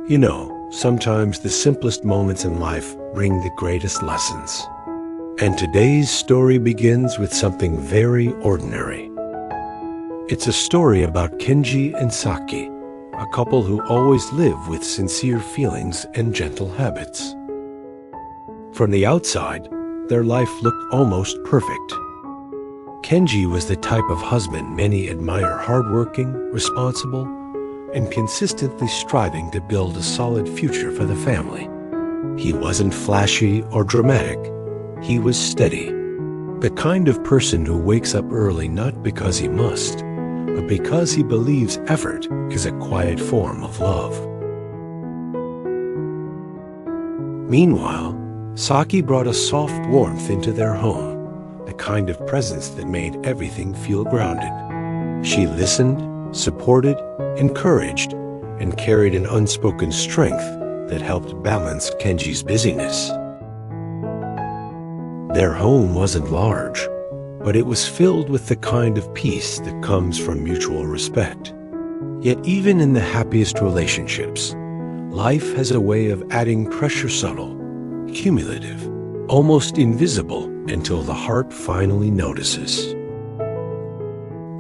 You know, sometimes the simplest moments in life bring the greatest lessons. And today's story begins with something very ordinary. It's a story about Kenji and Saki, a couple who always live with sincere feelings and gentle habits. From the outside, their life looked almost perfect. Kenji was the type of husband many admire, hardworking, responsible, and consistently striving to build a solid future for the family. He wasn't flashy or dramatic. He was steady. The kind of person who wakes up early not because he must, but because he believes effort is a quiet form of love. Meanwhile, Saki brought a soft warmth into their home, the kind of presence that made everything feel grounded. She listened, supported, encouraged, and carried an unspoken strength that helped balance Kenji's busyness. Their home wasn't large, but it was filled with the kind of peace that comes from mutual respect. Yet even in the happiest relationships, life has a way of adding pressure, subtle, cumulative, almost invisible, until the heart finally notices.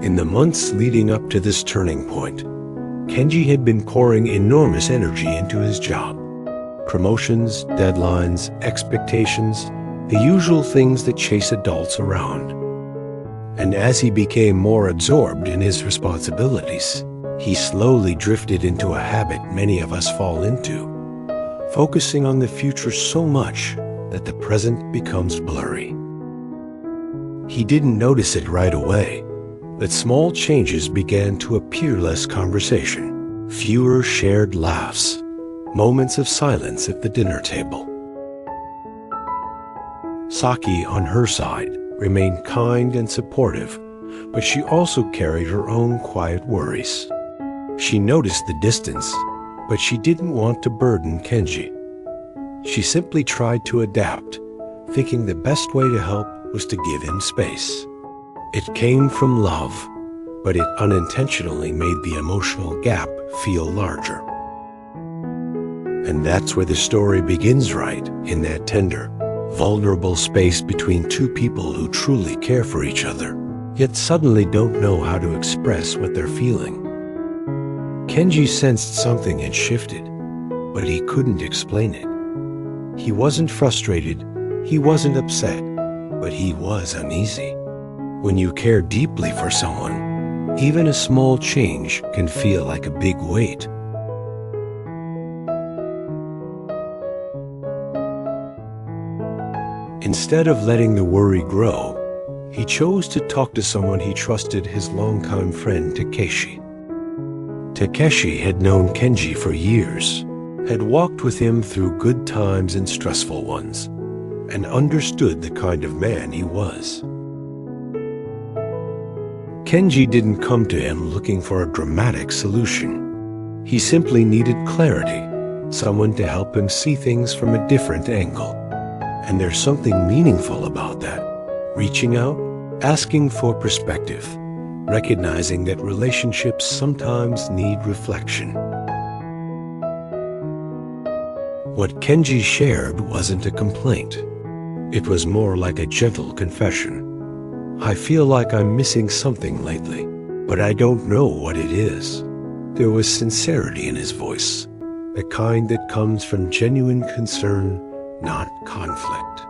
In the months leading up to this turning point, Kenji had been pouring enormous energy into his job. Promotions, deadlines, expectations, the usual things that chase adults around. And as he became more absorbed in his responsibilities, he slowly drifted into a habit many of us fall into, focusing on the future so much that the present becomes blurry. He didn't notice it right away, but small changes began to appear: less conversation, fewer shared laughs, moments of silence at the dinner table. Saki, on her side, remained kind and supportive, but she also carried her own quiet worries. She noticed the distance, but she didn't want to burden Kenji. She simply tried to adapt, thinking the best way to help was to give him space. It came from love, but it unintentionally made the emotional gap feel larger. And that's where the story begins, right in that tender, vulnerable space between two people who truly care for each other, yet suddenly don't know how to express what they're feeling. Kenji sensed something had shifted, but he couldn't explain it. He wasn't frustrated, he wasn't upset, but he was uneasy. When you care deeply for someone, even a small change can feel like a big weight. Instead of letting the worry grow, he chose to talk to someone he trusted, his longtime friend Takeshi. Takeshi had known Kenji for years, had walked with him through good times and stressful ones, and understood the kind of man he was. Kenji didn't come to him looking for a dramatic solution. He simply needed clarity, someone to help him see things from a different angle. And there's something meaningful about that. Reaching out, asking for perspective, recognizing that relationships sometimes need reflection. What Kenji shared wasn't a complaint. It was more like a gentle confession. I feel like I'm missing something lately, but I don't know what it is. There was sincerity in his voice, the kind that comes from genuine concern, not conflict.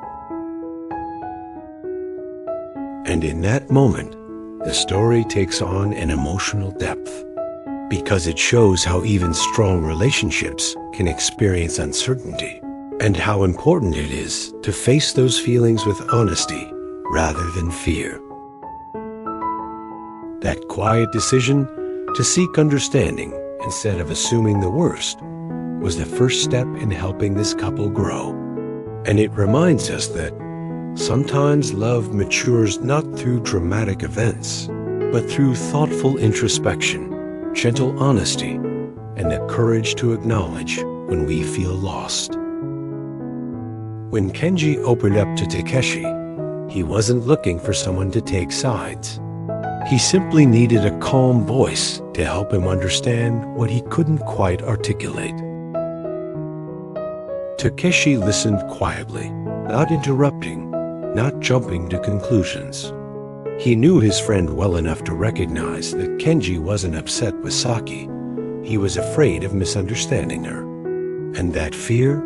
And in that moment, the story takes on an emotional depth, because it shows how even strong relationships can experience uncertainty, and how important it is to face those feelings with honesty rather than fear. That quiet decision to seek understanding instead of assuming the worst was the first step in helping this couple grow. And it reminds us that sometimes love matures not through dramatic events, but through thoughtful introspection, gentle honesty, and the courage to acknowledge when we feel lost. When Kenji opened up to Takeshi, he wasn't looking for someone to take sides. He simply needed a calm voice to help him understand what he couldn't quite articulate. Takeshi listened quietly, not interrupting, not jumping to conclusions. He knew his friend well enough to recognize that Kenji wasn't upset with Saki. He was afraid of misunderstanding her. And that fear,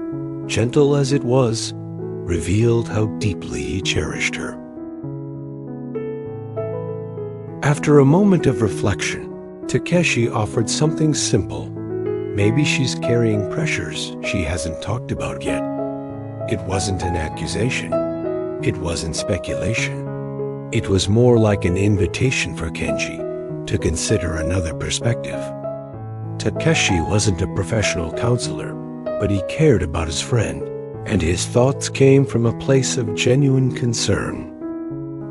gentle as it was, revealed how deeply he cherished her. After a moment of reflection, Takeshi offered something simple. Maybe she's carrying pressures she hasn't talked about yet. It wasn't an accusation. It wasn't speculation. It was more like an invitation for Kenji to consider another perspective. Takeshi wasn't a professional counselor, but he cared about his friend, and his thoughts came from a place of genuine concern.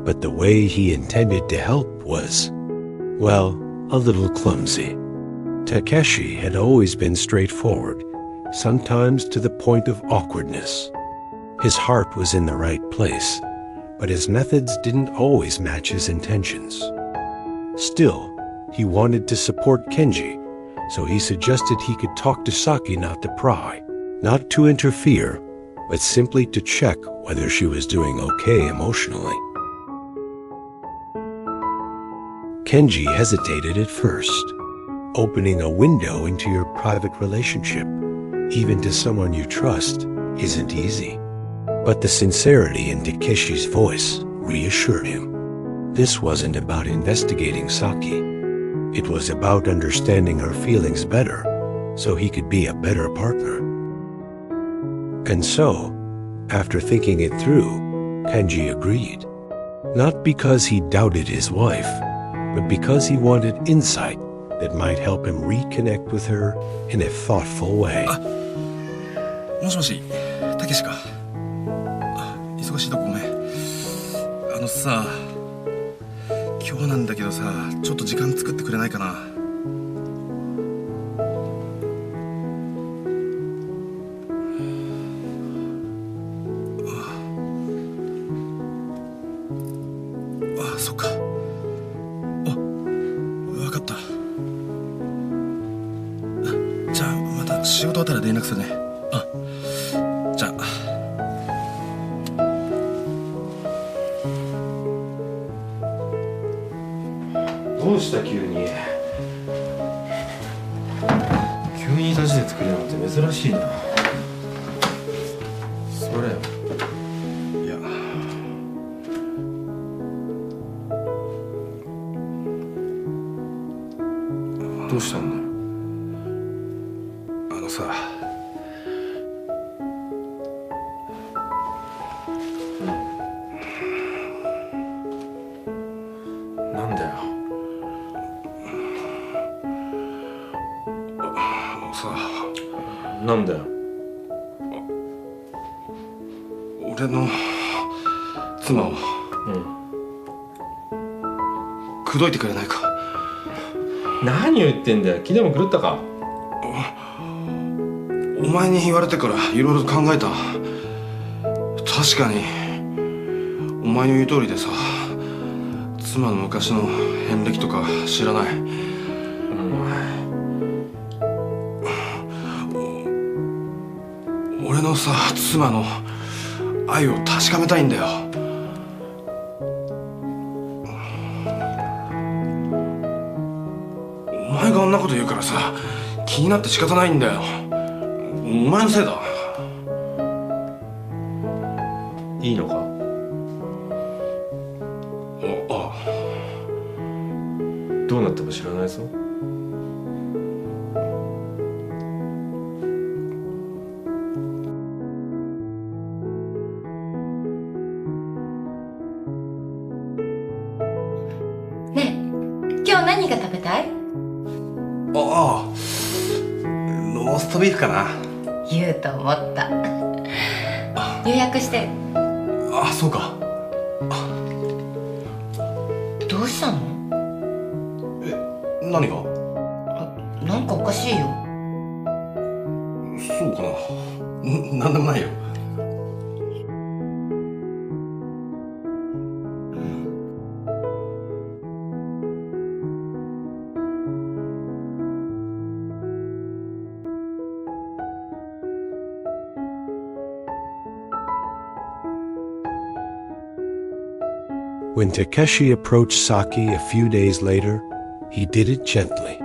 But the way he intended to help was, well, a little clumsy. Takeshi had always been straightforward, sometimes to the point of awkwardness. His heart was in the right place, but his methods didn't always match his intentions. Still, he wanted to support Kenji, so he suggested he could talk to Saki not to pry, not to interfere, but simply to check whether she was doing okay emotionally. Kenji hesitated at first. Opening a window into your private relationship, even to someone you trust, isn't easy. But the sincerity in Takeshi's voice reassured him. This wasn't about investigating Saki. It was about understanding her feelings better, so he could be a better partner. And so, after thinking it through, Kenji agreed. Not because he doubted his wife, but because he wanted insight that might help him reconnect with her in a thoughtful way. もしもし、たけしか。忙しいとこごめん。さ、今日なんだけどさ、ちょっと時間作ってくれないかな。そっか。わかった。じゃあまた仕事終わったら連絡するね。じゃあ。どうした急に立ちで作るなんて珍しいな。それいやどうしたんだよ。さ、なんだよ。なんだよ。俺の妻を口説いてくれないか。何を言ってんだよ。気でも狂ったか。お前に言われてからいろいろ考えた。確かにお前の言う通りでさ、妻の昔の遍歴とか知らない。俺のさ、妻の愛を確かめたいんだよ。お前があんなこと言うからさ、気になって仕方ないんだよ。お前のせいだ。いいのか。どうなっても知らないぞ。ねえ、今日何が食べたい？ローストビーフかな。言うと思った。予約して。そうか。どうしたの？何が？なんかおかしいよ。そうかな。なんでもないよ。When Takeshi approached Saki a few days later, he did it gently.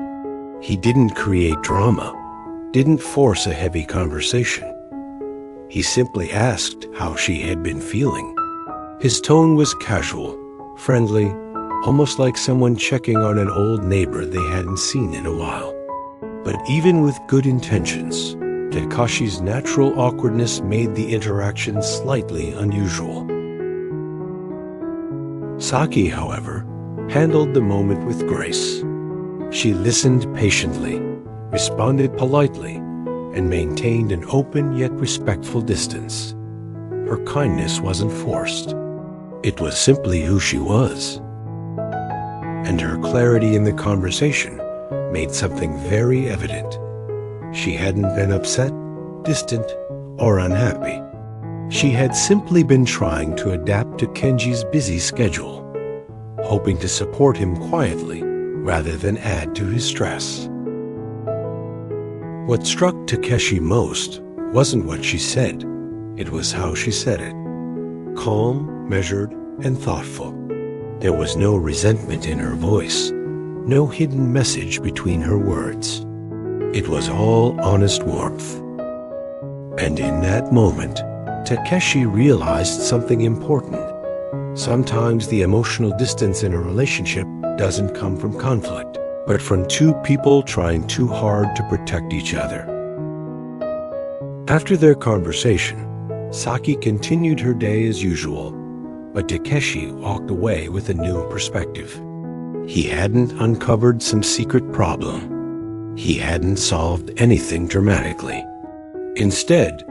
He didn't create drama, didn't force a heavy conversation. He simply asked how she had been feeling. His tone was casual, friendly, almost like someone checking on an old neighbor they hadn't seen in a while. But even with good intentions, Takashi's natural awkwardness made the interaction slightly unusual. Saki, however, handled the moment with grace. She listened patiently, responded politely, and maintained an open yet respectful distance. Her kindness wasn't forced. It was simply who she was. And her clarity in the conversation made something very evident. She hadn't been upset, distant, or unhappy. She had simply been trying to adapt to Kenji's busy schedule, hoping to support him quietly rather than add to his stress. What struck Takeshi most wasn't what she said, it was how she said it. Calm, measured, and thoughtful. There was no resentment in her voice, no hidden message between her words. It was all honest warmth. And in that moment, Takeshi realized something important. Sometimes the emotional distance in a relationship doesn't come from conflict, but from two people trying too hard to protect each other. After their conversation, Saki continued her day as usual, but Takeshi walked away with a new perspective. He hadn't uncovered some secret problem. He hadn't solved anything dramatically. Instead,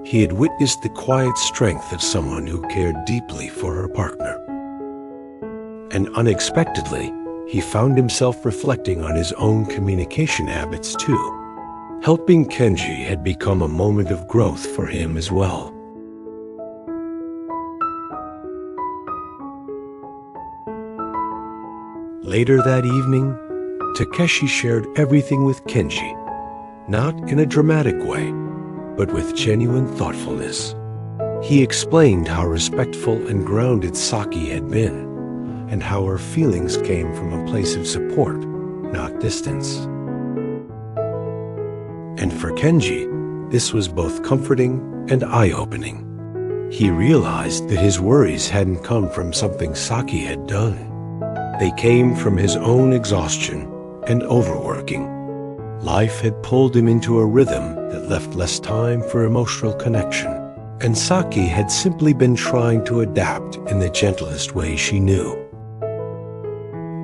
he had witnessed the quiet strength of someone who cared deeply for her partner. And unexpectedly, he found himself reflecting on his own communication habits too. Helping Kenji had become a moment of growth for him as well. Later that evening, Takeshi shared everything with Kenji, not in a dramatic way, but with genuine thoughtfulness. He explained how respectful and grounded Saki had been, and how her feelings came from a place of support, not distance. And for Kenji, this was both comforting and eye-opening. He realized that his worries hadn't come from something Saki had done. They came from his own exhaustion and overworking. Life had pulled him into a rhythm that left less time for emotional connection, and Saki had simply been trying to adapt in the gentlest way she knew.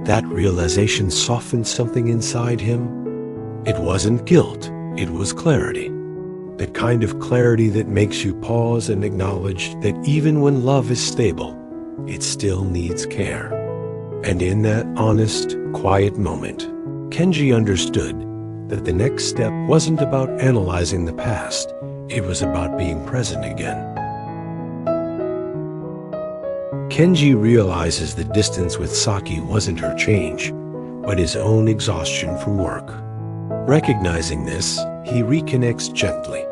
That realization softened something inside him. It wasn't guilt, it was clarity. The kind of clarity that makes you pause and acknowledge that even when love is stable, it still needs care. And in that honest, quiet moment, Kenji understood that the next step wasn't about analyzing the past, it was about being present again. Kenji realizes the distance with Saki wasn't her change, but his own exhaustion from work. Recognizing this, he reconnects gently,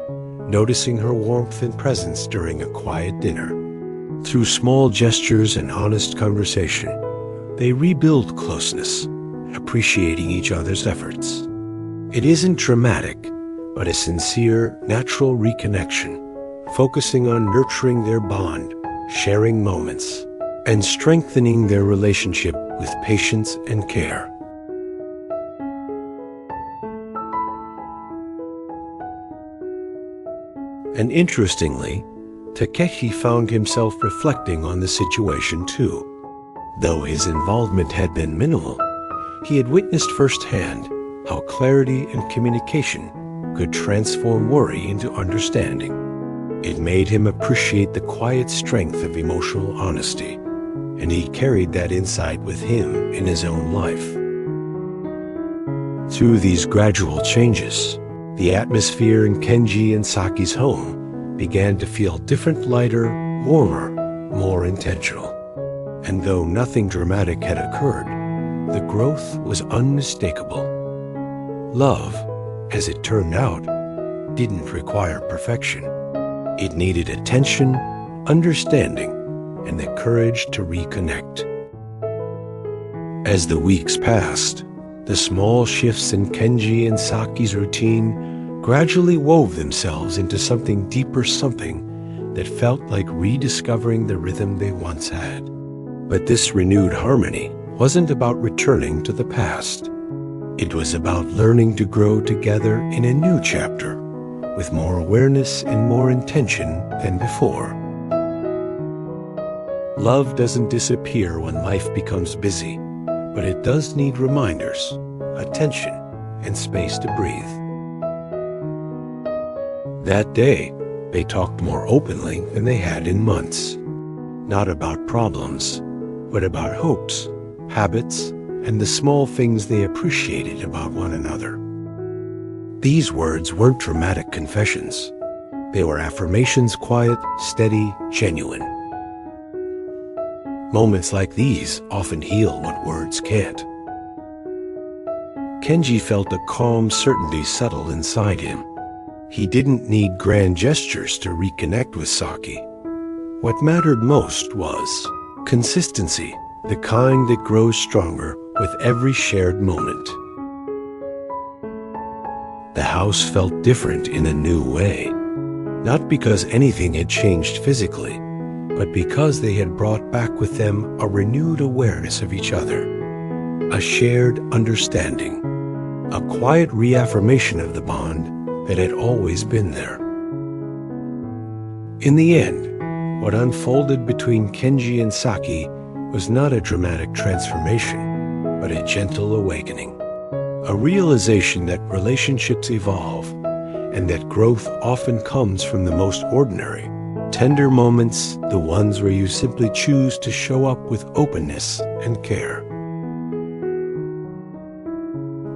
noticing her warmth and presence during a quiet dinner. Through small gestures and honest conversation, they rebuild closeness, appreciating each other's efforts. It isn't dramatic, but a sincere, natural reconnection, focusing on nurturing their bond, sharing moments, and strengthening their relationship with patience and care. And interestingly, Takeshi found himself reflecting on the situation too. Though his involvement had been minimal, he had witnessed firsthand how clarity and communication could transform worry into understanding. It made him appreciate the quiet strength of emotional honesty, and he carried that insight with him in his own life. Through these gradual changes, the atmosphere in Kenji and Saki's home began to feel different, lighter, warmer, more intentional. And though nothing dramatic had occurred, the growth was unmistakable. Love, as it turned out, didn't require perfection. It needed attention, understanding, and the courage to reconnect. As the weeks passed, the small shifts in Kenji and Saki's routine gradually wove themselves into something deeper, something that felt like rediscovering the rhythm they once had. But this renewed harmony wasn't about returning to the past. It was about learning to grow together in a new chapter, with more awareness and more intention than before. Love doesn't disappear when life becomes busy, but it does need reminders, attention, and space to breathe. That day, they talked more openly than they had in months. Not about problems, but about hopes, habits, and the small things they appreciated about one another. These words weren't dramatic confessions. They were affirmations, quiet, steady, genuine. Moments like these often heal what words can't. Kenji felt a calm certainty settle inside him. He didn't need grand gestures to reconnect with Saki. What mattered most was consistency, the kind that grows stronger with every shared moment. The house felt different in a new way, not because anything had changed physically, but because they had brought back with them a renewed awareness of each other, a shared understanding, a quiet reaffirmation of the bond that had always been there. In the end, what unfolded between Kenji and Saki was not a dramatic transformation, but a gentle awakening, a realization that relationships evolve and that growth often comes from the most ordinary, tender moments, the ones where you simply choose to show up with openness and care.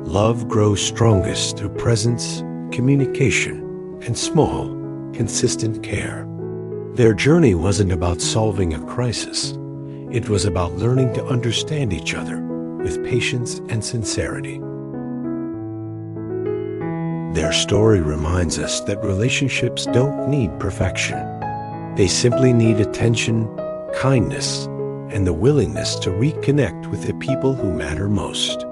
Love grows strongest through presence, communication, and small, consistent care. Their journey wasn't about solving a crisis. It was about learning to understand each other with patience and sincerity. Their story reminds us that relationships don't need perfection. They simply need attention, kindness, and the willingness to reconnect with the people who matter most.